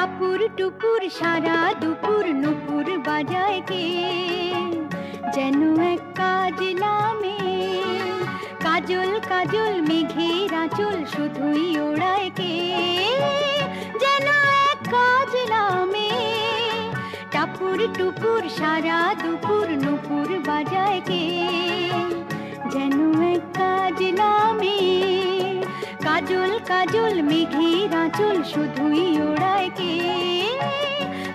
টাপুর টুপুর সারা দুপুর নুপুর বাজায় কে, যেন এক কাজলা মেয়ে। কাজল কাজল মেঘের আঁচল শুধুই ওড়ায় কে, যেন এক কাজলা মেয়ে। টাপুর টুপুর সারা দুপুর নুপুর বাজায় কে, যেন এক কাজলা মেয়ে। কাজল কাজল মেঘের আঁচল শুধুই ওড়ায় কে,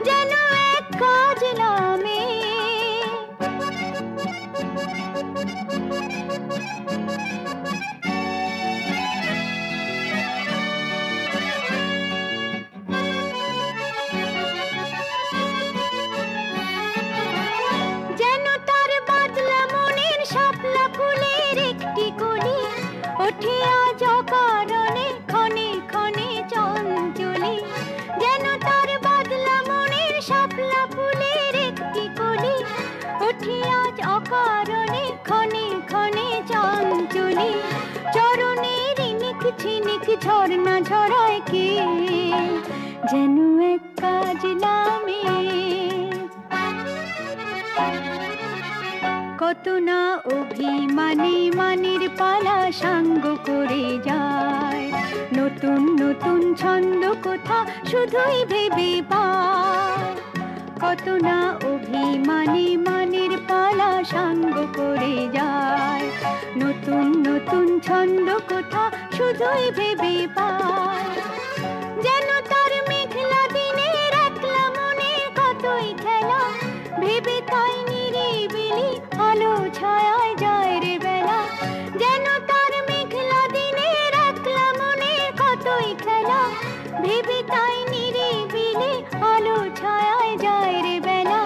যেন এক কাজলা মেয়ে। যেন তার বাদলা মনের শাপলা ফুলের একটি কলি, ওঠে আজ অকারণে ক্ষণে ক্ষণে চঞ্চলি। যেন তার বাদলা মনের শাপলা ফুলের একটি কলি, ওঠে আজ অকারণে ক্ষণে ক্ষণে চঞ্চলি। চরণে রিনিক ঝিনিক ঝর্ণা ঝরায় কে, যেন এক কাজলা মেয়ে। কত না অভিমানে মানের পালা সাঙ্গ করে যায়, নতুন নতুন ছন্দ কোথা শুধুই ভেবে পায়। কত না অভিমানে মানের পালা সাঙ্গ করে যায়, নতুন নতুন ছন্দ কোথা শুধুই ভেবে পায়। যেন তার মেঘলা দিনের একলা মনে কতই খেলা, ভেবে তাই নিরিবিলি আলো ছায়ায় যায় রে বেলা। যেন তার মেঘলা দিনের একলা মনে কতই খেলা, ভেবে তাই নিরিবিলি আলো ছায়ায় যায় রে বেলা।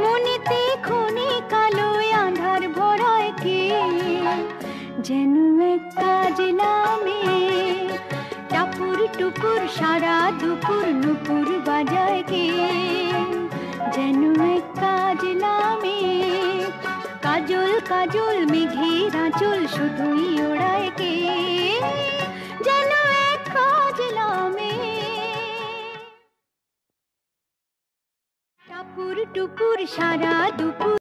মনেতে ক্ষণে কালো আঁধার ভরায় কে, যেন এক কাজলা মেয়ে। টাপুর টুপুর সারা দুপুর নুপুর বাজায় কে, যেন এক কাজলা মেয়ে। কাজল কাজল মেঘের আঁচল শুধুই ওড়ায় কে, যেন এক কাজলা মেয়ে। টাপুর টুপুর সারা দুপুর